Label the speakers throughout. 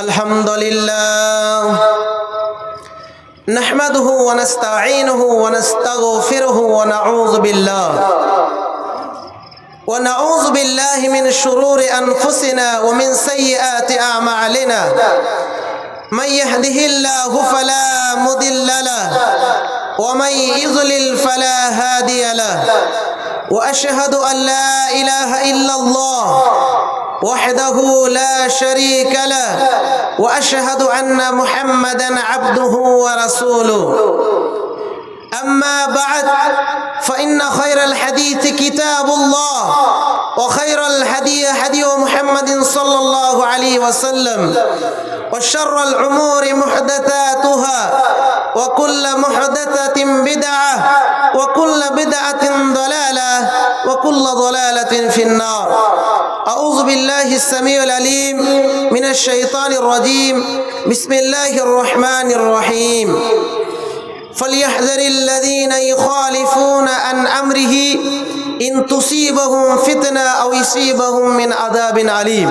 Speaker 1: अल्हम्दुलिल्लाह नहमदुहु व नस्तईनुहु व नस्तगफिरुहु व नऊज़ु बिल्लाहि मिन शुरूरि अनफुसिना व मिन सय्यिआति अअमालिना मन यहदिहिल्लाहु फला मुदिल्ल लहु व मन युज़लिल फला हादिय लहु व अशहदु अन ला इलाहा इल्लल्लाह वहदहु ला शरीका लहु व अशहदु अन्न मुहम्मदन अब्दुहु व रसूलुहु अम्मा बअद फ़इन्न खैरल हदीस किताबुल्लाह व खैरल हदी हदी मुहम्मदिन सल्लल्लाहु अलैहि वसल्लम व शर्रल उमूरि मुहदसातुहा व कुल्लु मुहदसतिन बिदअह व कुल्लु बिदअतिन दलाला व कुल्लु दलालतिन फिन्नार अऊज़ु बिल्लाहिस समीउल अलीम मिनश शैतानिर रजीम बिस्मिल्लाहिर रहमानिर रहीम फलियहज़रिल्लज़ीना युख़ालिफ़ूना अन अम्रिही इन तुसीबहुम फितना औ युसीबहुम मिन अज़ाबिन अलीम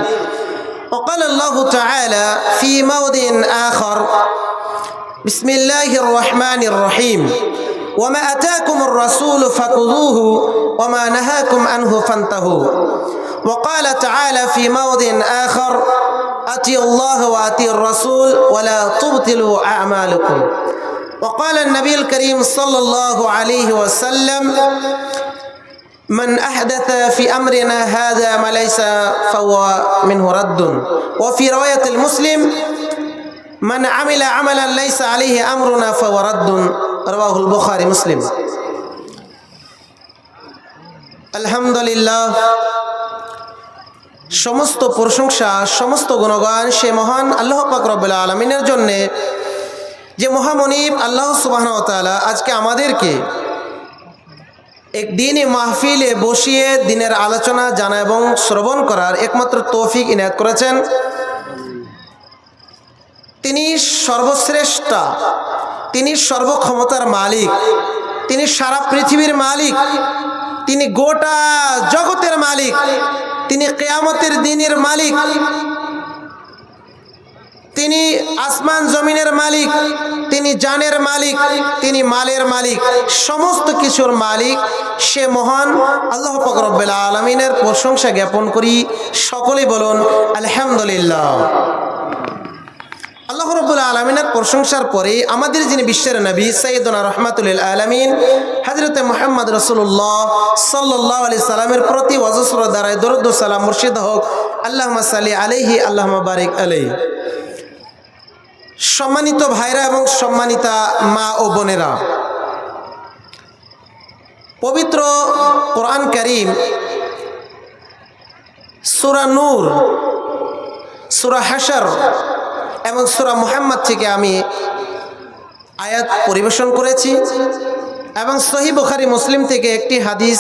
Speaker 1: वक़ाल अल्लाहु तआला फ़ी मौदिन आख़र बिस्मिल्लाहिर रहमानिर रहीम वमा अताकुमुर रसूलु फ़ख़ुज़ूहु वमा नहाकुम अन्हु फ़न्तहू वक़ाल तआला फ़ी मौदिन आख़र अतियुल्लाह व अतियुर रसूल वला तुब्तिलू अअमालकुम वक़ाल नबील करीम सल्लल्लाहु अलैहि वसल्लम मन अहदथ फ़ी अम्रिना हाज़ा मा लैसा फ़हुवा मिन्हु रद्दुन व फ़ी रिवायतिल मुस्लिम मन अमिला अमलन लैसा अलैहि अम्रुना फ़हुवा रद्दुन रवाहुल बुखारी मुस्लिम। अल्हम्दुलिल्लाह समस्त प्रशंसा समस्त गुणगान से महान आल्लाह पाक रब्बुल आलामीनेर जन्य যে মহামনিব আল্লাহ সুবহানাহু ওয়া তাআলা আজকে আমাদেরকে এক দিনী মাহফিলে বসিয়ে দিনের আলোচনা জানা এবং শ্রবণ করার একমাত্র তৌফিক ইনায়াত করেছেন। তিনি সর্বশ্রেষ্ঠ, তিনি সর্বক্ষমতার মালিক, তিনি সারা পৃথিবীর মালিক, তিনি গোটা জগতের মালিক, তিনি কিয়ামতের দিনের মালিক, তিনি আসমান জমিনের মালিক, তিনি জানের মালিক, তিনি মালের মালিক, সমস্ত কিছুর মালিক সে মহান আল্লাহ পাক রব্বুল আলামিনের প্রশংসা জ্ঞাপন করি। সকলেই বলুন আলহামদুলিল্লাহ। আল্লাহ রব্বুল আলামিনের প্রশংসার পরে আমাদের যিনি বিশ্বের নবী সাইয়্যিদুনা রাহমাতুল লিল আলামিন হযরতে মুহাম্মদ রাসূলুল্লাহ সাল্লাল্লাহু আলাইহি সাল্লামের প্রতি অজস্র দ্বারায় দরুদ ও সালাম মুর্শিদ হোক। আল্লাহুম্মা সাল্লি আলাইহি আল্লাহুম্মা বারিক আলাইহি। সম্মানিত ভাইরা এবং সম্মানিতা মা ও বোনেরা, পবিত্র কোরআন কারীম সূরা নূর, সূরা হাশর এবং সূরা মুহাম্মদ থেকে আমি আয়াত পরিবেশন করেছি এবং সহিহ বুখারী মুসলিম থেকে একটি হাদিস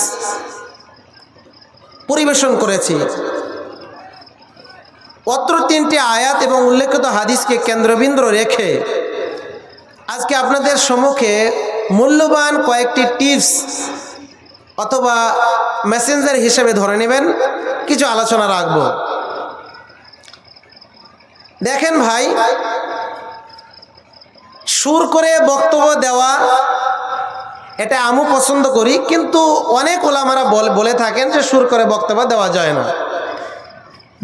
Speaker 1: পরিবেশন করেছি। অত্র তিনটি আয়াত এবং উল্লেখিত হাদিসকে কেন্দ্রবিন্দু রেখে আজকে আপনাদের সম্মুখে মূল্যবান কয়েকটি টিপস অথবা মেসেঞ্জার হিসেবে ধরে নেবেন কিছু আলোচনা রাখব। দেখেন ভাই, সুর করে বক্তব্য দেওয়া এটা আমিও পছন্দ করি, কিন্তু অনেক ওলামারা বলে থাকেন যে সুর করে বক্তব্য দেওয়া যায় না।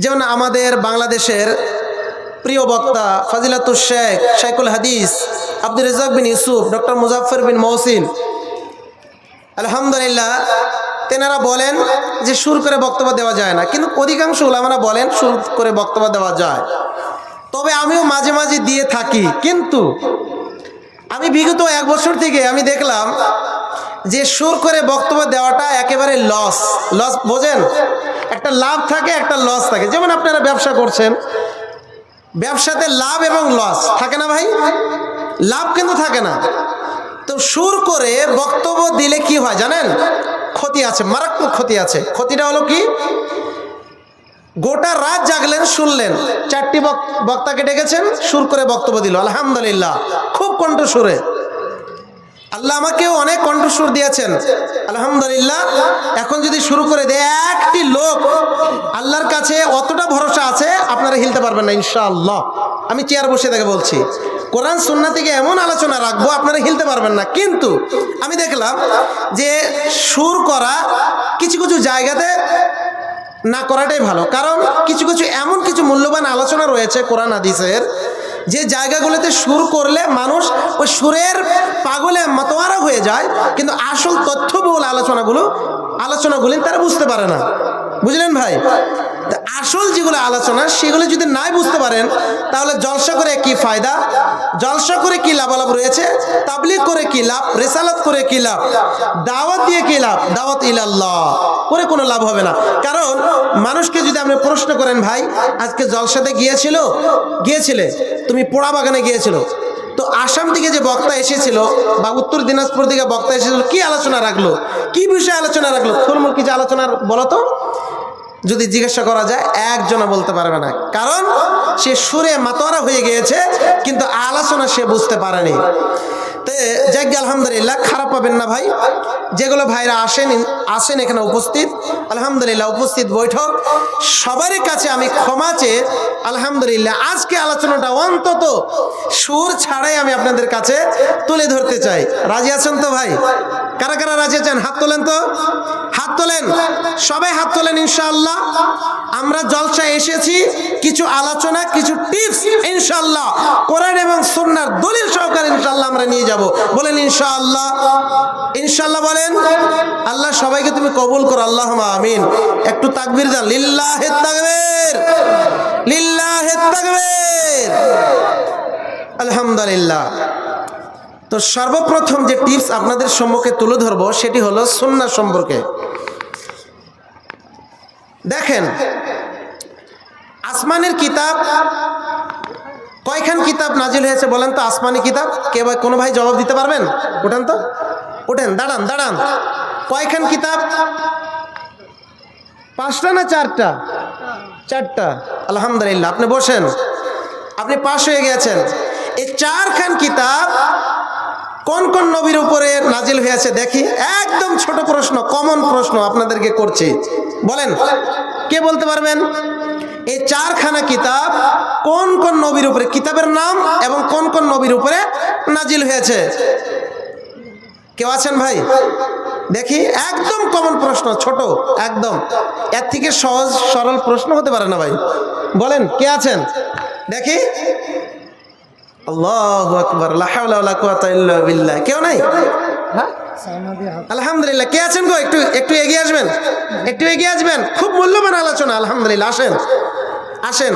Speaker 1: যেমন আমাদের বাংলাদেশের প্রিয় বক্তা ফাজিলাতুশ শেখ শাইখুল হাদিস আব্দুর রাজ্জাক বিন ইউসুফ, ডক্টর মুজাফফর বিন মহসিন, আলহামদুলিল্লাহ, তেনারা বলেন যে সুর করে বক্তব্য দেওয়া যায় না, কিন্তু অধিকাংশ ওলামারা বলেন সুর করে বক্তব্য দেওয়া যায়। তবে আমিও মাঝে মাঝে দিয়ে থাকি, কিন্তু আমি বিগত 1 বছর থেকে আমি দেখলাম যে সুর করে বক্তব্য দেওয়াটা একেবারে লস। বোঝেন, একটা লাভ থাকে একটা লস থাকে। যেমন আপনারা ব্যবসা করছেন, ব্যবসাতে লাভ এবং লস থাকে না ভাই? লাভ কিন্তু থাকে না। তো সুর করে বক্তব্য দিলে কি হয় জানেন? ক্ষতি আছে, মারাত্মক ক্ষতি আছে। ক্ষতিটা হলো কি, গোটা রাত জাগলেন, শুনলেন, 4টি বক্তাকে ডেকেছেন, সুর করে বক্তব্য দিল, আলহামদুলিল্লাহ, খুব কণ্ঠসুরে। আল্লাহ আমাকেও অনেক কণ্ঠস্বর দিয়েছেন আলহামদুলিল্লাহ। এখন যদি শুরু করে দেয় একটি লোক, আল্লাহর কাছে অতটা ভরসা আছে আপনারা হিলতে পারবেন না ইনশাআল্লাহ। আমি চেয়ার বসে থেকে বলছি, কোরআন সুন্নাহ থেকে এমন আলোচনা রাখবো আপনারা হিলতে পারবেন না। কিন্তু আমি দেখলাম যে সুর করা কিছু কিছু জায়গাতে না করাটাই ভালো, কারণ কিছু কিছু এমন কিছু মূল্যবান আলোচনা রয়েছে কোরআন হাদিসের, যে জায়গাগুলোতে সুর করলে মানুষ ওই সুরের পাগলে মাতোয়ারা হয়ে যায়, কিন্তু আসল তথ্যবহুল আলোচনাগুলি তারা বুঝতে পারে না। বুঝলেন ভাই? আসল যেগুলো আলোচনা সেগুলো যদি নাই বুঝতে পারেন তাহলে জলসা করে কি ফায়দা, জলসা করে কি লাভালাভ রয়েছে, তাবলীগ করে কি লাভ, রিসালাত করে কি লাভ, দাওয়াত দিয়ে কি লাভ, দাওয়াত ইলাল্লাহ করে কোনো লাভ হবে না। কারণ মানুষকে যদি আপনি প্রশ্ন করেন, ভাই আজকে জলসাতে গিয়েছিলে তুমি, পোড়া বাগানে গিয়েছিল, তো আসাম থেকে যে বক্তা এসেছিল বা উত্তর দিনাজপুর থেকে বক্তা এসেছিল, কি আলোচনা রাখলো, কি বিষয়ে আলোচনা রাখলো, থুলমূল কিছু আলোচনা বলো তো। যদি জিজ্ঞাসা করা যায় একজনও বলতে পারবে না, কারণ সে সুরে মাতোয়ারা হয়ে গিয়েছে, কিন্তু আলোচনা সে বুঝতে পারেনি। তো যাক আলহামদুলিল্লাহ, খারাপ পাবেন না ভাই, যেগুলো ভাইরা আসেন এখানে উপস্থিত, আলহামদুলিল্লাহ উপস্থিত বৈঠক সবারই কাছে আমি ক্ষমা চেয়ে আলহামদুলিল্লাহ আজকে আলোচনাটা অন্তত সুর ছাড়াই আমি আপনাদের কাছে তুলে ধরতে চাই। রাজি আছেন তো ভাই? কারা কারা রাজি আছেন হাত তোলেন তো, হাত তোলেন, সবাই হাত তোলেন। ইনশাআল্লাহ আমরা জলসায় এসেছি কিছু আলোচনা, কিছু টিপস ইনশাআল্লাহ কোরআন এবং সুন্নাহর দলিল সহকারে ইনশাআল্লাহ আমরা নিয়ে যাব। বলেন ইনশাআল্লাহ, ইনশাআল্লাহ বলেন। আল্লাহ সবাইকে তুমি কবুল করো, আল্লাহুম্মা আমিন। একটু তাকবীর দেন, লিল্লাহি তাকবীর, লিল্লাহি তাকবীর, আলহামদুলিল্লাহ। তো সর্বপ্রথম যে টিপস আপনাদের সম্মুখে তুলে ধরবো সেটি হলো সুন্নাহ সম্পর্কে। দেখেন, আসমানের কিতাব কয়খান কিতাব নাজিল হয়েছে বলেন তো? আসমানি কিতাব কে ভাই, কোনো ভাই জবাব দিতে পারবেন? ওঠেন তো, ওঠেন, দাঁড়ান। কয়খান কিতাব? 5টা না 4টা? 4টা। আলহামদুলিল্লাহ, আপনি বসেন, আপনি পাশ হয়ে গেছেন। এই 4খান কিতাব কোন কোন নবীর উপরে নাজিল হয়েছে দেখি। একদম ছোট প্রশ্ন, কমন প্রশ্ন আপনাদেরকে করছি, বলেন কে বলতে পারবেন? এই 4খানা কিতাব কোন কোন নবীর উপরে, কিতাবের নাম এবং কোন কোন নবীর উপরে নাজিল হয়েছে? কেউ আছেন ভাই? দেখি, একদম কমন প্রশ্ন, ছোট একদম, এর থেকে সহজ সরল প্রশ্ন হতে পারে না ভাই। বলেন কে আছেন দেখি। আল্লাহু আকবার, লা হাওলা ওয়ালা কুওয়াতা ইল্লা বিল্লাহ। কেউ নাই? হ্যাঁ আলহামদুলিল্লাহ। কে আছেন গো? একটু এগিয়ে আসবেন, একটু এগিয়ে আসবেন। খুব মূল্যবান আলোচনা, আলহামদুলিল্লাহ। আসেন,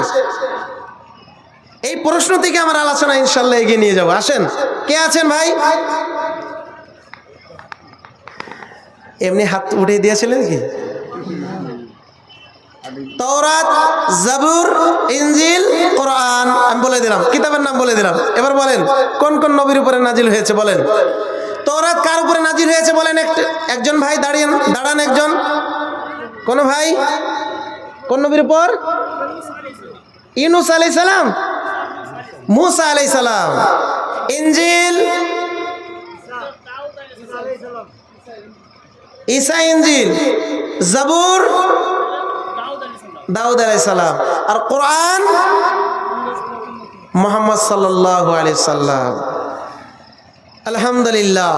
Speaker 1: এই প্রশ্ন থেকে আমার আলোচনা ইনশাল্লাহ এগিয়ে নিয়ে যাব। আসেন, কে আছেন ভাই? এমনি হাত উঠে দিয়েছিলেন কি? তাওরাত, জাবুর, ইনজিল, কোরআন আমি বলে দিলাম, কিতাবের নাম বলে দিলাম। এবার বলেন কোন কোন নবীর উপরে নাজিল হয়েছে বলেন। তাওরাত কার উপরে নাজিল হয়েছে বলেন? একজন ভাই দাঁড়ান একজন। কোন ভাই? কোন নবীর উপর? ইউনূস আলাইহিস সালাম, মূসা আলাইহিস সালাম। ইনজিল, ঈসা ইনজিল। জাবুর, দাউদ আলাইহিস সালাম। আর কোরআন মুহাম্মদ সাল্লাল্লাহু আলাইহি সাল্লাম। আলহামদুলিল্লাহ।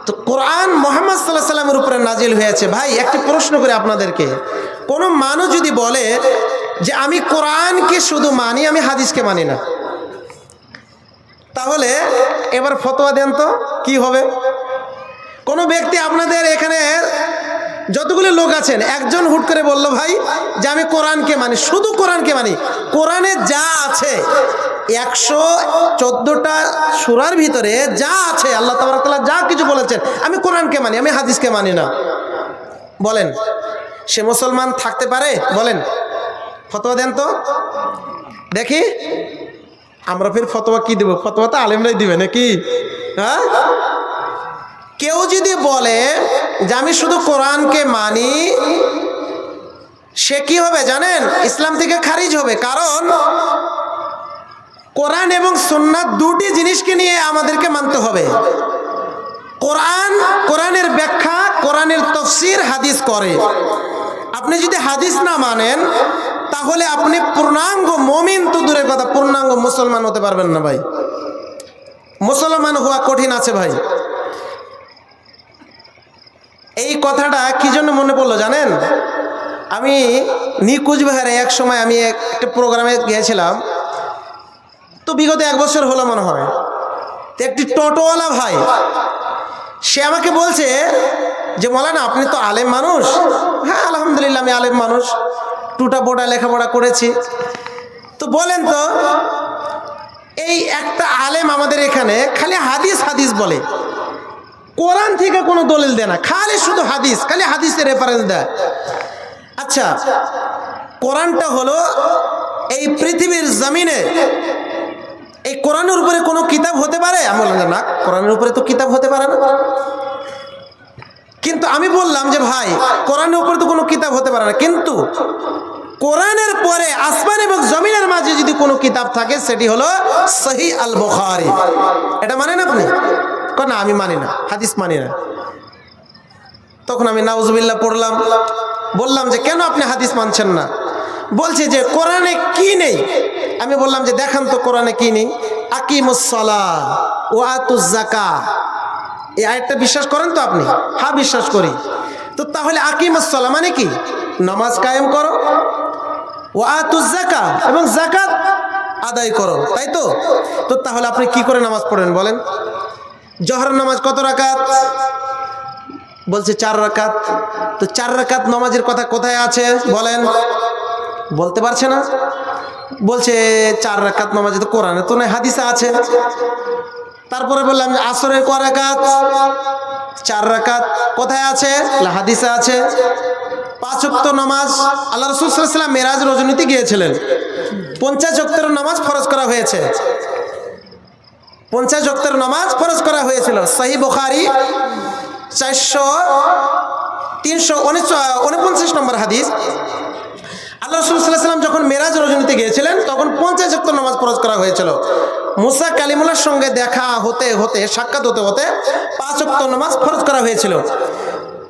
Speaker 1: তো কোরআন মুহাম্মদ সাল্লাল্লাহু আলাইহি সাল্লামের উপরে নাজিল হয়েছে। ভাই একটি প্রশ্ন করে আপনাদেরকে, কোন মানুষ যদি বলে যে আমি কোরআনকে শুধু মানি, আমি হাদিসকে মানি না, তাহলে এবার ফতোয়া দেন তো কি হবে? কোন ব্যক্তি আপনাদের এখানে যতগুলো লোক আছেন, একজন হুট করে বলল ভাই যে আমি কোরআনকে মানি, শুধু কোরআনকে মানি, কোরআনে যা আছে 114টা সূরার ভিতরে যা আছে আল্লাহ তাবারক তাআলা যা কিছু বলেছেন আমি কোরআনকে মানি, আমি হাদিসকে মানি না, বলেন সে মুসলমান থাকতে পারে? বলেন, ফতোয়া দেন তো দেখি। আমরা ফির ফতোয়া কি দেব? ফতোয়া তো আলেমরাই দিবে নাকি? হ্যাঁ, কেউ যদি বলে যে আমি শুধু কোরআনকে মানি, সে কি হবে জানেন? ইসলাম থেকে খারিজ হবে। কারণ কোরআন এবং সুন্নাত দুটি জিনিসকে নিয়ে আমাদেরকে মানতে হবে। কোরআনের ব্যাখ্যা, কোরআনের তাফসীর হাদিস করে। আপনি যদি হাদিস না মানেন তাহলে আপনি পূর্ণাঙ্গ মুমিন তো দূরের কথা, পূর্ণাঙ্গ মুসলমান হতে পারবেন না ভাই। মুসলমান হওয়া কঠিন আছে ভাই। এই কথাটা কি জন্য মনে পড়লো জানেন? আমি কুচবিহারে এক সময় আমি একটা প্রোগ্রামে গিয়েছিলাম, তো বিগত 1 বছর হলো মনে হয়। তো একটি টোটোওয়ালা ভাই সে আমাকে বলছে যে মৌলানা আপনি তো আলেম মানুষ। হ্যাঁ আলহামদুলিল্লাহ আমি আলেম মানুষ, টুটা বোটা লেখাপড়া করেছি। তো বলেন তো, এই একটা আলেম আমাদের এখানে খালি হাদিস হাদিস বলে, কোরআন থেকে কোনো দলিল দেয় না, খালি শুধু হাদিস, খালি হাদিসের রেফারেন্স দেয়। আচ্ছা, কোরআনটা হলো এই পৃথিবীর জমিনে, এই কোরআনের উপরে কোনো কিতাব হতে পারে? আমি বললাম না, কোরআনের উপরে তো কিতাব হতে পারে না। কিন্তু আমি বললাম যে ভাই কোরআনের উপরে তো কোনো কিতাব হতে পারে না, কিন্তু কোরআনের পরে আসমান এবং জমিনের মাঝে যদি কোনো কিতাব থাকে সেটি হলো সহিহ আল বুখারী। এটা মানেন আপনি? না আমি মানি না, হাদিস মানি না। তখন আমি নাউজুবিল্লাহ পড়লাম, বললাম যে কেন আপনি হাদিস মানছেন না? বলছে যে কোরআনে কি নেই। আমি বললাম যে দেখান তো কোরআনে কি নেই। আকিমুস সালাহ ওয়া আতুজ যাকাত, এই আয়াতটা বিশ্বাস করেন তো আপনি? হ্যাঁ বিশ্বাস করি। তো তাহলে আকিমুস সালাহ মানে কি? নামাজ কায়েম করো, ওয়া আতুজ যাকাত এবং যাকাত আদায় করো, তাই তো? তো তাহলে আপনি কি করে নামাজ পড়েন বলেন? জোহরের নামাজ কত রাকাত? বলছে 4 রাকাত। তো 4 রাকাত নামাজের কথা কোথায় আছে বলেন? বলতে পারছে না। বলছে 4 রাকাত নামাজ তো কোরআনে তো নয়, হাদিসে আছে। তারপরে বললাম যে আসরের ক রাকাত? 4 রাকাত। কোথায় আছে? হাদিসে আছে। 5 ওয়াক্ত নামাজ আল্লাহ রাসূল সাল্লাল্লাহু আলাইহি ওয়াসাল্লাম মেরাজ রজনীতে গিয়েছিলেন, 50 ওয়াক্তের নামাজ ফরজ করা হয়েছে। 50 ওয়াক্তের নামাজ ফরজ করা হয়েছিল। সহিহ বুখারী 349 নম্বর হাদিস। আল্লাহ রাসূল সাল্লাল্লাহু আলাইহি ওয়াসাল্লাম যখন মেরাজ রজনীতে গিয়েছিলেন তখন 50 ওয়াক্ত নামাজ ফরজ করা হয়েছিল। মুসা কালিমুল্লাহর সঙ্গে দেখা হতে হতে, সাক্ষাৎ হতে হতে 5 ওয়াক্ত নামাজ ফরজ করা হয়েছিল।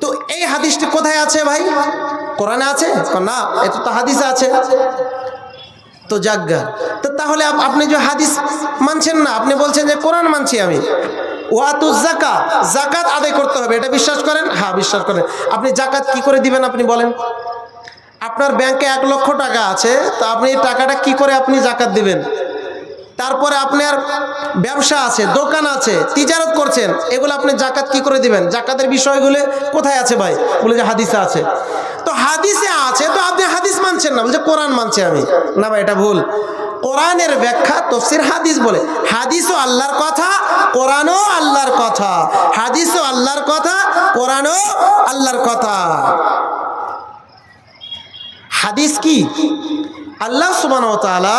Speaker 1: তো এই হাদিসটি কোথায় আছে ভাই? কোরআনে আছে? না, এটা তো হাদিসে আছে। তো জাগা, তো তাহলে আপনি যে হাদিস মানছেন না, আপনি বলছেন যে কোরআন মানছি আমি। ওয়াতুজ যাকাত, যাকাত আদায় করতে হবে, এটা বিশ্বাস করেন? হ্যাঁ বিশ্বাস করেন। আপনি যাকাত কি করে দিবেন আপনি বলেন? আপনার ব্যাংকে 1 লক্ষ টাকা আছে, তো আপনি এই টাকাটা কি করে আপনি যাকাত দিবেন? তারপরে আপনার ব্যবসা আছে, দোকান আছে, তিজারত করছেন, এগুলো আপনি যাকাত কি করে দিবেন? যাকাতের বিষয়গুলো কোথায় আছে ভাই? বলে যে হাদিসে আছে। তো হাদিসে আছে, তো আপনি হাদিস মানছেন না, বলছে কোরআন মানছে আমি। না ভাই, এটা ভুল। কোরআনের ব্যাখ্যা তাফসীর হাদিস বলে। হাদিসও আল্লাহর কথা, কোরআনও আল্লাহর কথা। হাদিসও আল্লাহর কথা, কোরআনও আল্লাহর কথা। হাদিস কি? আল্লাহ সুবহানাহু ওয়া তাআলা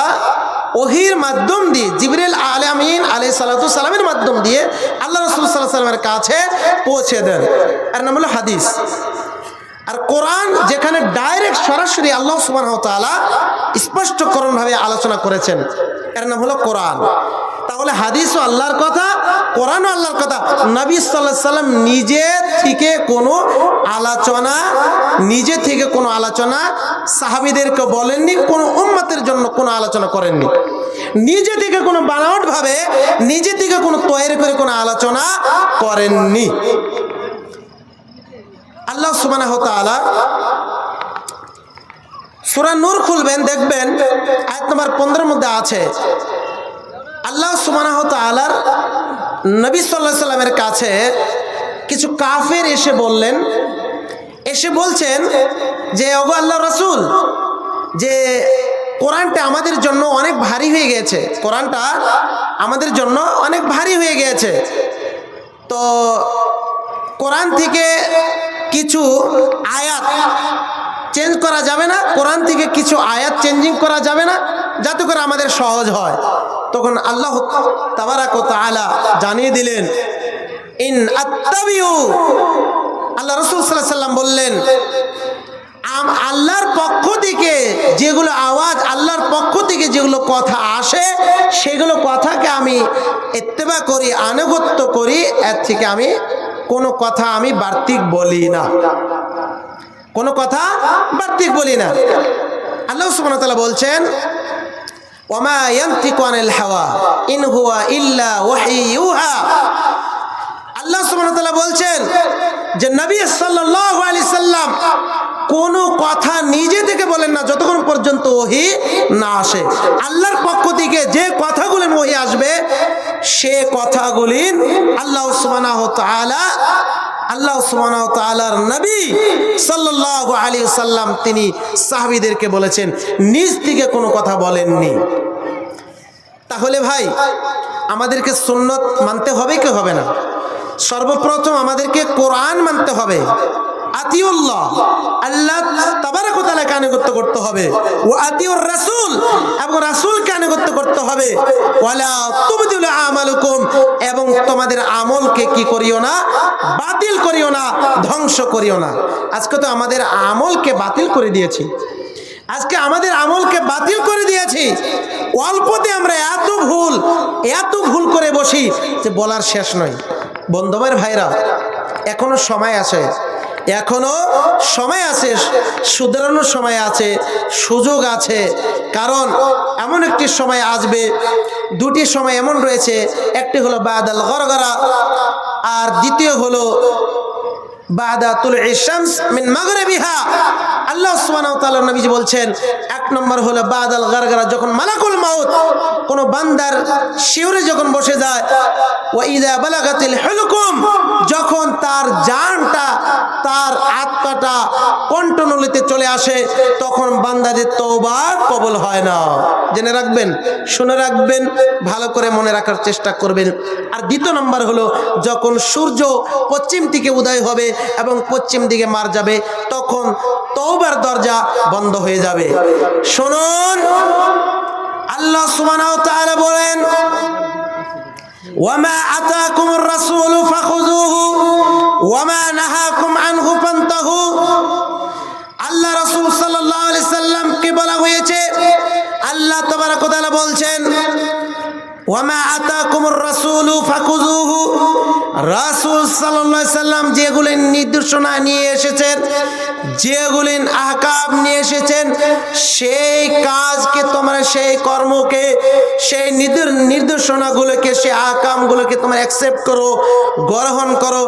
Speaker 1: ওহীর মাধ্যম দিয়ে জিবরিল আমিন আলাইহিস সালাতু সালামের মাধ্যম দিয়ে আল্লাহ রাসূল সাল্লাল্লাহু আলাইহি ওয়াসাল্লামের কাছে পৌঁছে দেন, এর নাম হলো হাদিস। আর কোরআন যেখানে ডাইরেক্ট সরাসরি আল্লাহ সুবহানাহু ওয়া তাআলা স্পষ্টকরণভাবে আলোচনা করেছেন, এর নাম হলো কোরআন। তাহলে হাদিসও আল্লাহর কথা, কোরআনও আল্লাহর কথা। নবী সাল্লাল্লাহু আলাইহি সাল্লাম নিজে থেকে কোনো আলোচনা সাহাবীদেরকে বলেননি, কোনো উম্মতের জন্য কোনো আলোচনা করেননি। নিজে থেকে কোনো বানাওয়াট ভাবে, নিজে থেকে কোনো তৈরি করে কোনো আলোচনা করেননি। আল্লাহ সুবহানাহু ওয়া তাআলা সূরা নূর খুলবেন, দেখবেন আয়াত নম্বর 15 মধ্যে আছে, আল্লাহ সুবহানাহু ওয়া তাআলার নবী সাল্লাল্লাহু আলাইহি সাল্লামের কাছে কিছু কাফের এসে বলছেন যে ওগো আল্লাহর রাসূল, যে কোরআনটা আমাদের জন্য অনেক ভারী হয়ে গেছে, কোরআনটা আমাদের জন্য অনেক ভারী হয়ে গেছে। তো কোরআন থেকে কিছু আয়াত চেঞ্জ করা যাবে না? কোরআন থেকে কিছু আয়াত চেঞ্জিং করা যাবে না, যাতে করে আমাদের সহজ হয়? তখন আল্লাহ তাবারাক ওয়া তাআলা জানিয়ে দিলেন, ইন আত্তাবিউ, আল্লাহ রাসূল সাল্লাল্লাহু আলাইহি সাল্লাম বললেন, আল্লাহর পক্ষ থেকে যেগুলো আওয়াজ, আল্লাহর পক্ষ থেকে যেগুলো কথা আসে, সেগুলো কথাকে আমি ইত্তেবা করি, আনুগত্য করি, এর থেকে আমি কোনো কথা আমি বার্তিক বলি না, কোনো কথা বার্তিক বলি না। আল্লাহ সুবহানাহু ওয়া তাআলা বলছেন, ওমা ইয়ানতিকু আনিল হাওয়া ইন হুয়া ইল্লা ওয়াহী ইউহা। আল্লাহ সুবহানাহু ওয়া তাআলা বলছেন যে নবী সাল্লাল্লাহু আলাইহি সাল্লাম কোনো কথা নিজে থেকে বলেন না যতক্ষণ পর্যন্ত ওহী না আসে। আল্লাহর পক্ষ থেকে যে কথাগুলো ওহী আসবে সে কথাগুলি আল্লাহ সুবহানাহু ওয়া তাআলার নবী সাল্লাল্লাহু আলাইহি সাল্লাম তিনি সাহাবীদেরকে বলেছেন, নিজ থেকে কোনো কথা বলেননি। তাহলে ভাই আমাদেরকে সুন্নত মানতে হবে কি হবে না? সর্বপ্রথম আমাদেরকে কোরআন মানতে হবে, আতিউল্লাহ আল্লাহ তাবারক ওয়া তাআলাকে আনুগত্য করতে হবে, ওয়া আতিউর রাসূল এবং রাসূলকে আনুগত্য করতে হবে, ওয়ালা তুবদিলু আমালুকুম এবং তোমাদের আমলকে কি করিও না, বাতিল করিও না, ধ্বংস করিও না। আজকে তো আমাদের আমলকে বাতিল করে দিয়েছি, আজকে আমাদের আমলকে বাতিল করে দিয়েছি। অল্পতে আমরা এত ভুল করে বসি যে বলার শেষ নয়। বন্ধুদের ভাইরা, এখনো সময় আছে, শুধরানোর সময় আছে, সুযোগ আছে। কারণ এমন একটি সময় আসবে, দুটি সময় এমন রয়েছে, একটি হলো বাদাল গরগরা আর দ্বিতীয় হলো বাদা তুলুই শামস মিন মাগরিবিহা। আল্লাহ সুবহানাহু ওয়া তাআলা নবীজি বলছেন, এক নম্বর হলো বাদাল গরগরা, যখন মালাকুল মাউত কোন বান্দার শিউরে যখন বসে যায়, ওয়া ইযা বালাগাতিল হুলকুম, যখন তার জানটা তার আত্মাটা কণ্ঠনলীতে চলে আসে, তখন বান্দাদের তওবা কবুল হয় না। জেনে রাখবেন, শুনে রাখবেন, ভালো করে মনে রাখার চেষ্টা করবেন। আর দ্বিতীয় নম্বর হলো যখন সূর্য পশ্চিম দিকে উদয় হবে এবং পশ্চিম দিকে মার যাবে, তখন তওবার দরজা বন্ধ হয়ে যাবে। শুনুন, আল্লাহ সুবহানাহু ওয়া তাআলা বলেন, ওয়ামা আতাকুমুর রাসূলু ফাখুযুহু ওয়ামা নাহাকুম আনহু ফান্তাহু। আল্লাহ রাসূল সাল্লাল্লাহু আলাইহি সাল্লামকে বলা হয়েছে, আল্লাহ তাবারক ওয়া তাআলা বলছেন, ওয়ামা আতাকুমুর রাসূলু ফাখুযুহু, রাসূল সাল্লাল্লাহু আলাইহি সাল্লাম যেগুলো নির্দেশনা নিয়ে এসেছেন, যেগুলো আহকাম নিয়ে এসেছেন, সেই কাজকে তোমরা, সেই কর্মকে, সেই নির্দেশনাগুলোকে, সেই আহকামগুলোকে তোমরা অ্যাকসেপ্ট করো, গ্রহণ করো।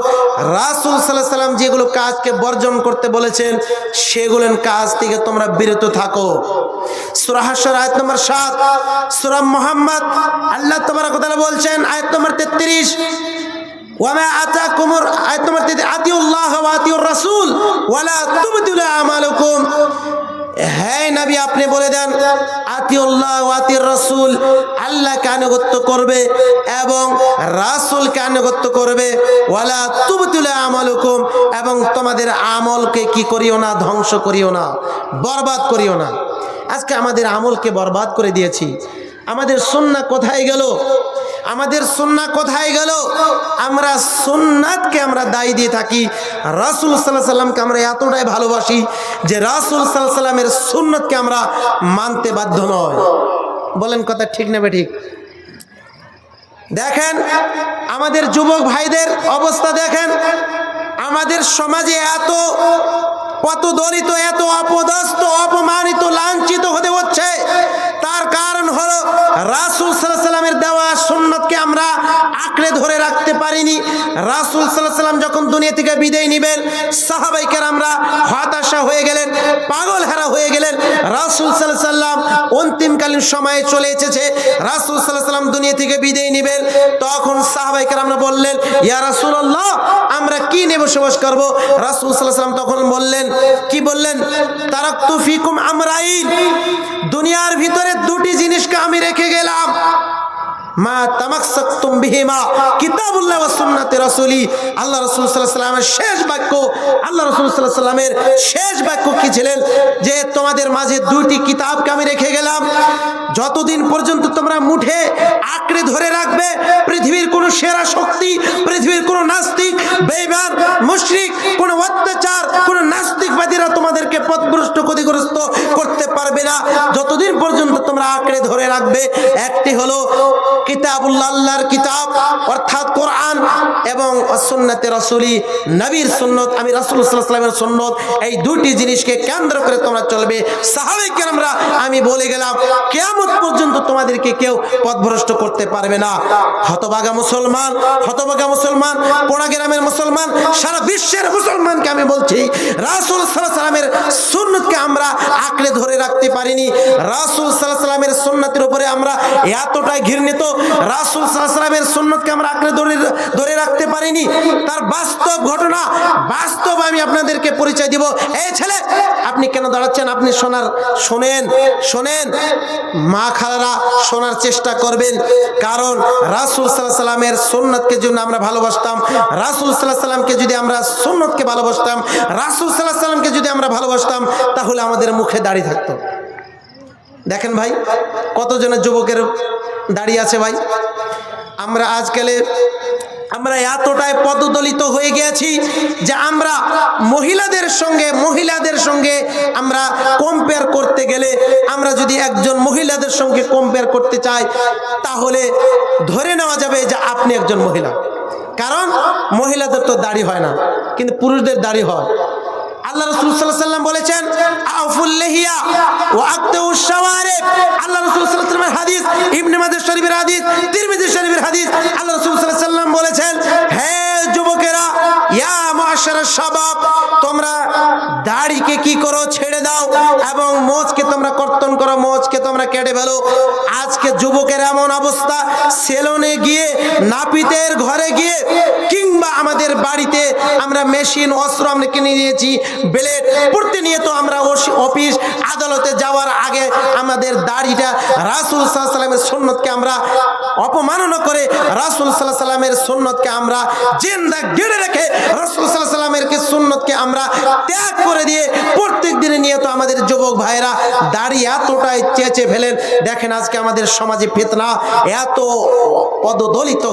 Speaker 1: রাসূল সাল্লাল্লাহু আলাইহি সাল্লাম যেগুলো কাজকে বর্জন করতে বলেছেন, সেগুলো কাজ থেকে তোমরা বিরত থাকো। সূরা হাশর আয়াত নম্বর 7, সূরা মুহাম্মদ আল্লাহ তাবারক ওয়া তাআলা বলছেন আয়াত নম্বর 33, ওয়ামা আতাকুমুর, আয়াত নম্বর 33, আতিউল্লাহ ওয়া আতিউর রাসূল ওয়ালা তুবদিলু আমালুকুম। হে নবী, আপনি বলে দেন আতিউল্লাহ ওয়া আতিউর রাসূল, আল্লাহকে আনুগত্য করবে এবং রাসূলকে আনুগত্য করবে, ওয়ালা তুবদিলু আমালুকুম এবং তোমাদের আমলকে কি করিও না, ধ্বংস করিও না, বরবাদ করিও না। আজকে আমাদের আমলকে বরবাদ করে দিয়েছি। আমাদের সুন্নাহ কোথায় গেল? আমাদের সুন্নাহ কোথায় গেল? আমরা সুন্নাতকে আমরা দায়ী দিয়ে থাকি। রাসূল সাল্লাল্লাহু আলাইহি সাল্লামকে আমরা এতটাই ভালোবাসি যে রাসূল সাল্লাল্লাহু আলাইহি সাল্লামের সুন্নাতকে আমরা মানতে বাধ্য নয়। বলেন কথা ঠিক না বেঠিক? দেখেন আমাদের যুবক ভাইদের অবস্থা, দেখেন আমাদের সমাজে এত পথদলিত, এত অপদস্থ, অপমানিত, লাঞ্ছিত হতে হচ্ছে। তার কারণ হলো রাসূল সাল্লাল্লাহু আলাইহি সাল্লামের দেওয়া সুন্নাতকে আমরা আঁকড়ে ধরে রাখতে পারিনি। রাসূল সাল্লাল্লাহু আলাইহি সাল্লাম যখন দুনিয়া থেকে বিদায় নেবেন, সাহাবায়ে কেরামরা হতাশা হয়ে গেলেন, পাগল হারা হয়ে গেলেন। রাসূল সাল্লাল্লাহু আলাইহি সাল্লাম অন্তিমকালীন সময়ে চলে এসেছে, রাসূল সাল্লাল্লাহু আলাইহি সাল্লাম দুনিয়া থেকে বিদায় নেবেন। তখন সাহাবায়ে কেরামরা বললেন, ইয়া রাসূলুল্লাহ, আমরা কি নিয়ে বসবাস করব? রাসূল সাল্লাল্লাহু আলাইহি সাল্লাম তখন বললেন, কি বললেন? তারাকতু ফিকুম আমরাইন, দুনিয়ার ভিতরে দুটি জিনিসকে আমি রেখে গেলাম, মা তামাসসাকতুম বিহিমা কিতাবুল্লাহ ওয়া সুন্নাতি রাসূলি। আল্লাহ রাসূল সাল্লাল্লাহু আলাইহি সাল্লামের শেষ বাক্য, আল্লাহ রাসূল সাল্লাল্লাহু আলাইহি সাল্লামের শেষ বাক্য কি ছিলেন? যে তোমাদের মাঝে দুটি কিতাবকে আমি রেখে গেলাম, যতদিন পর্যন্ত তোমরা মুঠে আঁকড়ে ধরে রাখবে, পৃথিবীর কোনো সেরা শক্তি, পৃথিবীর কোনো নাস্তিক, বেঈমান, মুশরিক, কোনো অত্যাচার, কোনো নাস্তিকবাদীরা তোমাদেরকে পথভ্রষ্ট, ক্ষতিগ্রস্ত করতে পারবে না। যতদিন পর্যন্ত তোমরা আঁকড়ে ধরে রাখবে, একটি হলো কিতাবুল্লাহ, আল্লাহর কিতাব অর্থাৎ কোরআন, এবং সুন্নতে রাসূলি, নবীর সুন্নত, আমি রাসূলুল্লাহ সাল্লাল্লাহু আলাইহি ওয়াসাল্লামের সুন্নত, এই দুটি জিনিসকে কেন্দ্র করে তোমরা চলবে। সাহাবায়ে কেরামরা, আমি বলে গেলাম, কিয়ামত পর্যন্ত তোমাদেরকে কেউ পথভ্রষ্ট করতে পারবে না। হতভাগা মুসলমান, হতভাগা মুসলমান, পোড়া গ্রামের মুসলমান, সারা বিশ্বের মুসলমানকে আমি বলছি, রাসূল সাল্লাল্লাহু আলাইহি ওয়াসাল্লামের সুন্নতকে আমরা আঁকড়ে ধরে রাখতে পারিনি। রাসূল সাল্লাল্লাহু আলাইহি ওয়াসাল্লামের সুন্নতের উপরে আমরা এতটাই ঘৃণিত, রাসূল সাল্লাল্লাহু আলাইহি ওয়াসাল্লামের সুন্নতকে আমরা আঁকড়ে ধরে রাখতে পারিনি। তার বাস্তব ঘটনা, বাস্তব আমি আপনাদেরকে পরিচয় দিব। এই ছেলে, আপনি কেন দাঁড়াচ্ছেন? আপনি শোনেন, মা খালারা শোনার চেষ্টা করবেন। কারণ রাসূল সাল্লাল্লাহু আলাইহি ওয়াসাল্লামের সুন্নতকে যদি আমরা ভালোবাসতাম, রাসূল সাল্লাল্লাহু আলাইহি ওয়াসাল্লামকে যদি আমরা সুন্নতকে ভালোবাসতাম, রাসূল সাল্লাল্লাহু আলাইহি ওয়াসাল্লামকে যদি আমরা ভালোবাসতাম, তাহলে আমাদের মুখে দাড়ি থাকতো। দেখেন ভাই, কতজনের যুবকের দাড়ি আছে ভাই। আমরা আজকালে আমরা এতটাই পদদলিত হয়ে গিয়েছি যে আমরা মহিলাদের সঙ্গে আমরা কম্পেয়ার করতে গেলে, আমরা যদি একজন মহিলাদের সঙ্গে কম্পেয়ার করতে চাই, তাহলে ধরে নেওয়া যাবে যে আপনি একজন মহিলা। কারণ মহিলাদের তো দাড়ি হয় না, কিন্তু পুরুষদের দাড়ি হয়। আল্লাহ রাসূল সাল্লাল্লাহু আলাইহি ওয়াসাল্লাম বলেছেন, আউফুল লিহিয়া ওয়া আকতাউশ শাওয়ারিব। আল্লাহ রাসূল সাল্লাল্লাহু আলাইহি ওয়াসাল্লামের হাদিস, ইবনে মাজাহ শরীফের হাদিস, তিরমিজি শরীফের হাদিস। আল্লাহ রাসূল সাল্লাল্লাহু আলাইহি ওয়াসাল্লাম বলেছেন, হে যুবকেরা, ইয়া মুআশশারাশ শাবাব, তোমরা দাড়িকে কি করো? ছেড়ে দাও, এবং মোচকে তোমরা কর্তন করো, মোচকে তোমরা কেটে ফেলো। আজকে যুবকের এমন অবস্থা, সেলুনে গিয়ে, নাপিতের ঘরে গিয়ে, কিংবা আমাদের বাড়িতে আমরা মেশিন, অস্ত্র আমরা কিনে নিয়েছি, ব্লেড, প্রতিনিয়ত আমরা অফিস আদালতে যাওয়ার আগে আমাদের দাড়িটা রাসূল সাল্লাল্লাহু আলাইহি ওয়াসাল্লামের সুন্নতকে আমরা অপমাননা করে, রাসূল সাল্লাল্লাহু আলাইহি ওয়াসাল্লামের সুন্নতকে আমরা জিন্দা গেড়ে রেখে, রাসূল সাল্লাল্লাহু আলাইহি ওয়াসাল্লামের সুন্নতকে আমরা ত্যাগ করে দিয়ে প্রত্যেক দিনে নিয়ত আমাদের যুবক ভাইরা দাড়ি এতটাই চেঁচে ফেলেন। দেখেন আজকে আমাদের সমাজে ফিতনা এত পদদলিত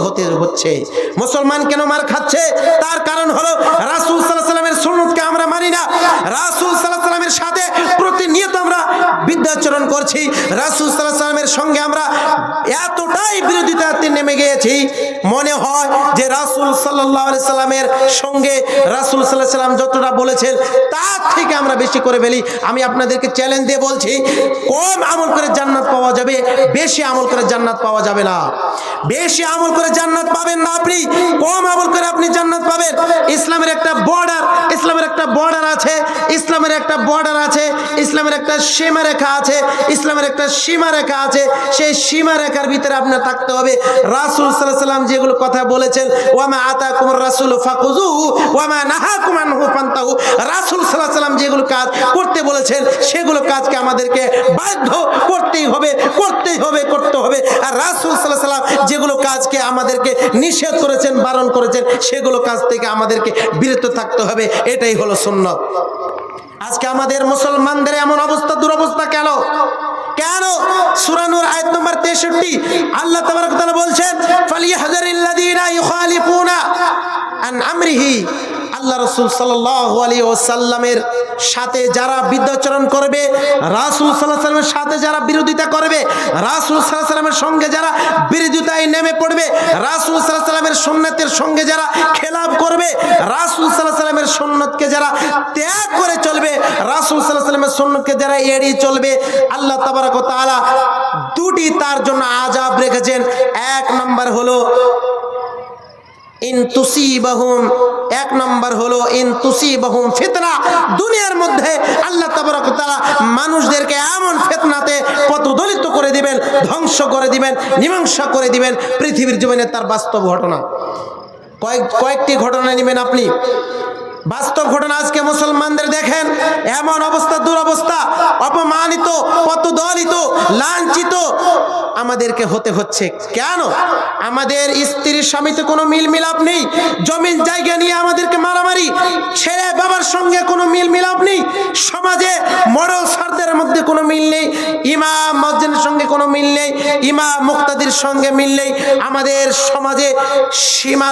Speaker 1: হচ্ছে। মুসলমান কেন মার খাচ্ছে? তার কারণ হলো রাসূল সাল্লাল্লাহু আলাইহি ওয়াসাল্লামের সুন্নতকে আমরা মানি না। রাসূল সাল্লাল্লাহু আলাইহি ওয়াসাল্লামের সাথে প্রতিনিয়ত আমরা বিদ্যাচরণ করছি, রাসূল সাল্লাল্লাহু আলাইহি ওয়াসাল্লামের সঙ্গে আমরা এতটাই বিরোধিতাতে নেমে গিয়েছি, মনে হয় যে রাসূল সাল্লাল্লাহু আলাইহি ওয়াসাল্লামের সঙ্গে রাসূল সাল্লাল্লাহু আলাইহি ওয়াসাল্লাম যতটা বলেছেন তার থেকে আমরা বেশি করে ফেলি। আমি আপনাদেরকে চ্যালেঞ্জ দিয়ে বলছি, কম আমল করে জান্নাত পাওয়া যাবে, বেশি আমল করে জান্নাত পাওয়া যাবে না। বেশি আমল করে জান্নাত পাবেন না আপনি, কম আমল করে আপনি জান্নাত পাবেন। ইসলামের একটা বর্ডার, ইসলামের একটা বর্ডার আছে, ইসলামের একটা বর্ডার আছে, ইসলামের একটা সীমারেখা আছে, ইসলামের একটা সীমারেখা আছে। সেই সীমারেখার ভিতরে আপনার থাকতে হবে। রাসূল সাল্লাল্লাহু আলাইহি ওয়াসাল্লাম যেগুলো কথা বলেছেন, ওয়া মা আতাকুমুর রাসূলু ফাখুযুহু ওয়া মা নাহাকুম আনহু ফান্তাহু, রাসূল সাল্লাল্লাহু আলাইহি ওয়াসাল্লাম যেগুলো কাজ করতে বলেছেন সেগুলো কাজকে আমাদেরকে বাধ্য করতেই হবে, করতে হবে। আর রাসূল সাল্লাল্লাহু আলাইহি ওয়াসাল্লাম যেগুলো কাজকে আমাদেরকে নিষেধ করেছেন, বারণ করেছেন, সেগুলো কাজ থেকে আমাদেরকে বিরত থাকতে হবে। এটাই হলো সুন্নাত। আজকে আমাদের মুসলমানদের এমন অবস্থা, দুরবস্থা কেন? সূরা নূর আয়াত নম্বর 63 আল্লাহ তাবারক ওয়া তাআলা বলছেন, ফালিয়াহযারিল্লাযীনা ইউখালিফুনা আন আমরিহি। আল্লাহ রাসূল সাল্লাল্লাহু আলাইহি ওয়াসাল্লামের সাথে যারা বিদ্যাচরণ করবে, রাসূল সাল্লাল্লাহু আলাইহি ওয়াসাল্লামের সাথে যারা বিরোধিতা করবে, রাসূল সাল্লাল্লাহু আলাইহি ওয়াসাল্লামের সঙ্গে যারা বিরোধিতায় নেমে পড়বে, রাসূল সাল্লাল্লাহু আলাইহি ওয়াসাল্লামের সুন্নাতের সঙ্গে যারা খেলাফ করবে, রাসূল সাল্লাল্লাহু আলাইহি ওয়াসাল্লামের সুন্নতকে যারা ত্যাগ করে চলবে, রাসূল সাল্লাল্লাহু আলাইহি ওয়াসাল্লামের সুন্নতকে যারা এড়িয়ে চলবে, আল্লাহ তাবারক ওয়া তাআলা দুটি তার জন্য আযাব রেখেছেন। এক নম্বর হলো এক নম্বর হলো ইনতুসিবাহুম ফিতনা। দুনিয়ার মধ্যে আল্লাহ তাবারক ওয়া তাআলা মানুষদেরকে এমন ফিতনাতে পথদলিত করে দিবেন, ধ্বংস করে দিবেন, মীমাংসা করে দিবেন। পৃথিবীর জীবনে তার বাস্তব ঘটনা কয়েকটি ঘটনা নেবেন আপনি। বাস্তব ঘটনা আজকে মুসলমানদের দেখেন এমন অবস্থা, দুরবস্থা, অপমানিত, পথদলিত, লাঞ্ছিত আমাদেরকে হতে হচ্ছে। কেন? আমাদের স্ত্রীর স্বামীতে কোনো মিলাপ নেই, জমিন জায়গা নিয়ে আমাদেরকে মারামারি, ছেলে বাবার সঙ্গে কোনো মিলাপ নেই, সমাজে মডেল সারদের মধ্যে কোনো মিল নেই, ইমাম মুয়াজ্জিনের সঙ্গে কোনো মিল নেই, ইমাম মুক্তাদির সঙ্গে মিল নেই। আমাদের সমাজে সীমা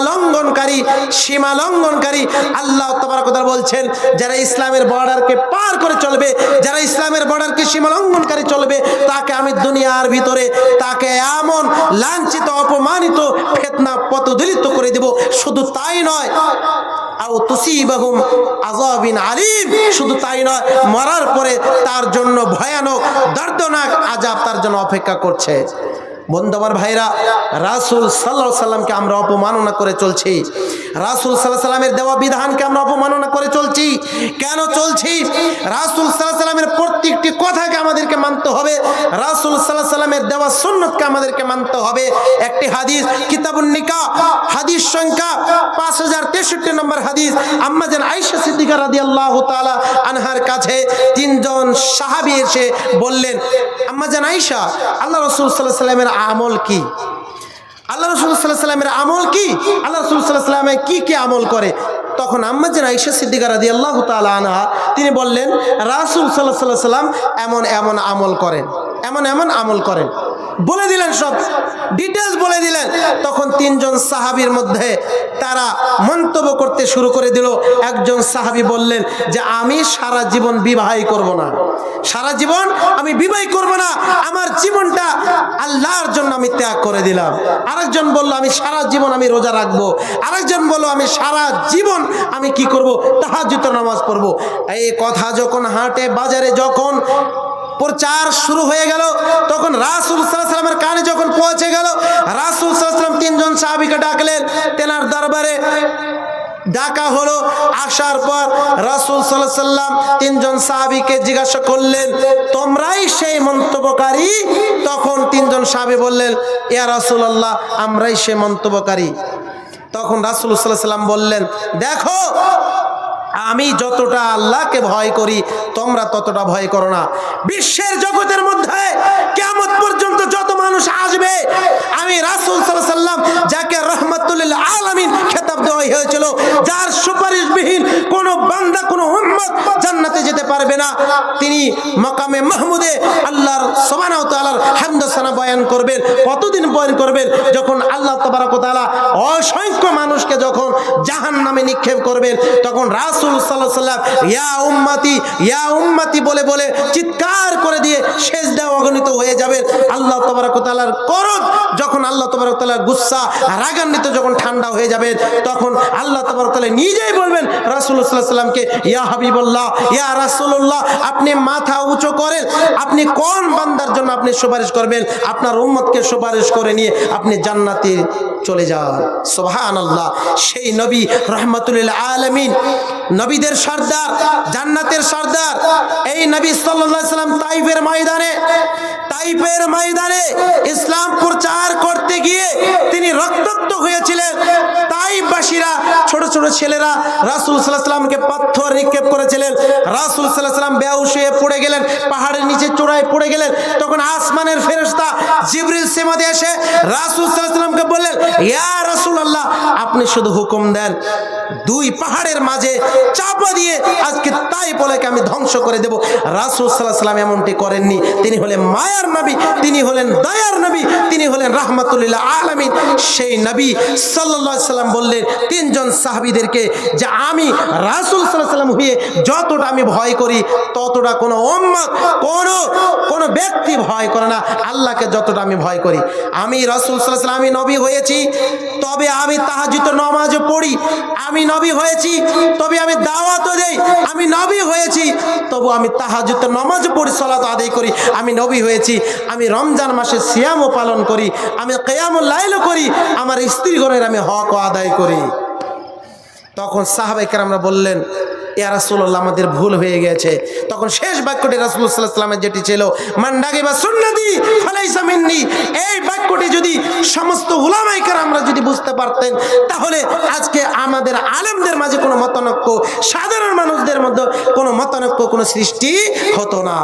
Speaker 1: লঙ্ঘনকারী আল্লাহ তাবারক ওয়া তাআলা বলছেন, যারা ইসলামের বর্ডারকে পার করে চলবে, যারা ইসলামের বর্ডারকে সীমা লঙ্ঘনকারী চলবে, তাকে আমি দুনিয়ার ভিতরে তাকে এমন লাঞ্ছিত অপমানিত ফিতনা পথদলিত করে দেব। শুধু তাই নয়, আও তুসিবাহুম আযাবিন আলীম, শুধু তাই নয়, মরার পরে তার জন্য ভয়ানক দর্দনাক আযাব তার জন্য অপেক্ষা করছে। বন্ধু আমার ভাইরা, রাসূল সাল্লাল্লাহু আলাইহি সাল্লামকে আমরা অপমাননা করে চলছি। রাসূল সাল্লাল্লাহু আলাইহি সাল্লামের দেওয়া বিধানকে আমরা অপমাননা করে চলছি। কেন চলছি? রাসূল সাল্লাল্লাহু আলাইহি সাল্লামের প্রত্যেকটি কথাকে আমাদেরকে মানতে হবে। রাসূল সাল্লাল্লাহু আলাইহি সাল্লামের দেওয়া সুন্নতকে আমাদেরকে মানতে হবে। একটি হাদিস, কিতাবুন নিকাহ, হাদিস সংখ্যা 5063 নম্বর হাদিস, আম্মা জান আয়েশা সিদ্দিকা রাদিয়াল্লাহু তাআলা আনহার কাছে তিনজন সাহাবী এসে বললেন, আম্মা জান আয়েশা, আল্লাহ রাসূল সাল্লাল্লাহু আলাইহি সাল্লামের আমল কি? আল্লাহ রাসূল সাল্লাল্লাহু আলাইহি সাল্লামের আমল কি? আল্লাহ রাসূল সাল্লাল্লাহু আলাইহি সাল্লাম কি কি আমল করে? তখন আম্মা জান আয়েশা সিদ্দিকা রাদিয়াল্লাহু তাআলা আনহা তিনি বললেন, রাসূল সাল্লাল্লাহু আলাইহি সাল্লাম এমন এমন আমল করেন, এমন এমন আমল করেন, বলে দিলেন, সব ডিটেলস বলে দিলেন। তখন তিনজন সাহাবীর মধ্যে তারা মন্তব্য করতে শুরু করে দিল। একজন সাহাবী বললেন যে আমি সারা জীবন বিবাহই করব না, সারা জীবন আমি বিবাহই করব না, আমার জীবনটা আল্লাহর জন্য আমি ত্যাগ করে দিলাম। আরেকজন বলল আমি সারা জীবন আমি রোজা রাখবো। আরেকজন বলল আমি সারা জীবন আমি কি করব, তাহাজ্জুদের নামাজ পড়বো। এই কথা যখন হাটে বাজারে যখন প্রচার শুরু হয়ে গেল, তখন রাসূল সাল্লাল্লাহু আলাইহি সাল্লামের কানে যখন পৌঁছে গেল, রাসূল সাল্লাল্লাহু আলাইহি সাল্লাম তিনজন সাহাবীকে ডাকলেন, তেনার দরবারে ডাকা হলো। আসার পর রাসূল সাল্লাল্লাহু আলাইহি সাল্লাম তিনজন সাহাবীকে জিজ্ঞাসা করলেন, তোমরাই সেই মন্তব্যকারী? তখন তিনজন সাহাবী বললেন, ইয়া রাসূলুল্লাহ, আমরাই সেই মন্তব্যকারী। তখন রাসূল সাল্লাল্লাহু আলাইহি সাল্লাম বললেন, দেখো, আমি যতটা আল্লাহকে ভয় করি তোমরা ততটা ভয় করো না। বিশ্বের জগতের মধ্যে কিয়ামত পর্যন্ত যত মানুষ আসবে, আমি রাসূল সাল্লাল্লাহু আলাইহি সাল্লাম যাকে রাহমাতুল লিল আলামিন খেতাব দেওয়া হয়েছিল, যার সুপারিশবিহীন কোনো বান্দা কোনো উম্মত জান্নাতে যেতে পারবে না, তিনি মাকামে মাহমুদে আল্লাহর সুবহানাহু ওয়া তাআলার হামদ সানা বয়ান করবেন। কতদিন বয়ান করবেন? যখন আল্লাহ তাবারক ওয়া তাআলা অসংখ্য মানুষকে যখন জাহান্নামে নিক্ষেপ করবেন, তখন রাসূল সাল্লাল্লাহু আলাইহি সাল্লাম ইয়া উম্মতি, ইয়া উম্মতি বলে বলে চিৎকার করে দিয়ে সেজদায় অগণিত হয়ে যাবেন। আল্লাহ তাবারক ওয়া তাআলার করদ যখন আল্লাহ তাবারক ওয়া তাআলার গুসা রাগান্বিত যখন ঠান্ডা হয়ে যাবে, তখন আল্লাহ তাবারক ওয়া তাআলা নিজেই বলবেন রাসূলুল্লাহ সাল্লাল্লাহু আলাইহি সাল্লামকে, ইয়া হাবিবাল্লাহ, ইয়া রাসূলুল্লাহ, আপনি মাথা উঁচু করেন, আপনি কোন বান্দার জন্য আপনি সুপারিশ করবেন? আপনার উম্মতকে সুপারিশ করে নিয়ে আপনি জান্নাতে চলে যান। সুবহানাল্লাহ। সেই নবী রাহমাতুল লিল আলামিন, নবীদের সর্দার, জান্নাতের সর্দার, এই নবী সাল্লাল্লাহু আলাইহি সাল্লাম তাইফের ময়দানে ইসলাম প্রচার করতে গিয়ে তিনি রক্তাক্ত হয়েছিলেন। তাইফবাসীরা, ছোট ছোট ছেলেরা রাসূল সাল্লাল্লাহু আলাইহি সাল্লামকে পাথর নিক্ষেপ করেছিলেন। রাসূল সাল্লাল্লাহু আলাইহি সাল্লাম বেহুশ হয়ে পড়ে গেলেন, পাহাড়ের নিচে চূড়ায় পড়ে গেলেন। তখন আসমানের ফেরেশতা জিবরিল সেমাদে এসে রাসূল সাল্লাল্লাহু আলাইহি সাল্লামকে বললেন, ইয়া রাসূলুল্লাহ, আপনি শুধু হুকুম দেন, দুই পাহাড়ের মাঝে চাপা দিয়ে আজকে তাইফ বলেকে আমি ধ্বংস করে দেব। রাসূল সাল্লাল্লাহু আলাইহি সাল্লাম এমনটি করেননি। তিনি হলেন মায়ার নবী, তিনি হলেন দয়ার নবী, তিনি হলেন রাহমাতুল লিল আলামিন। সেই নবী সাল্লাল্লাহু আলাইহি সাল্লাম বললেন তিনজন সাহাবীদেরকে যে আমি রাসূল সাল্লাল্লাহু আলাইহি সাল্লাম হয়ে যতটা আমি ভয় করি ততটা কোনো উম্মত, কোনো ব্যক্তি ভয় করে না আল্লাহকে যতটা আমি ভয় করি। আমি রাসূল সাল্লাল্লাহু আলাইহি সাল্লাম, আমি নবী হয়েছি তবে আমি তাহাজ্জুদের নামাজ পড়ি, আমি নবী হয়েছি তবে আমি দাওয়াতও দেই, আমি নবী হয়েছি তবু আমি তাহাজ্জুদের নামাজ পড়ি, সালাত আদায় করি, আমি নবী হয়েছি আমি রমজান মাসে সিয়ামও পালন করি, আমি কিয়ামুল লাইলও করি, আমার স্ত্রীগণের আমি হক আদায় করি। তখন সাহাবায়ে কেরামরা বললেন, ইয়া রাসূলুল্লাহ, আমাদের ভুল হয়ে গেছে। তখন শেষ বাক্যটি রাসূলুল্লাহ সাল্লাল্লাহু আলাইহি ওয়াসাল্লামের যেটি ছিল, মান রাগিবা সুন্নতি ফালাইসা মিন্নি, এই বাক্যটি যদি সমস্ত উলামায়ে কেরামরা যদি বুঝতে পারতেন, তাহলে আজকে আমাদের আলেমদের মাঝে কোনো মতানৈক্য, সাধারণ মানুষদের মধ্যে কোনো মতানৈক্য, কোনো সৃষ্টি হতো না।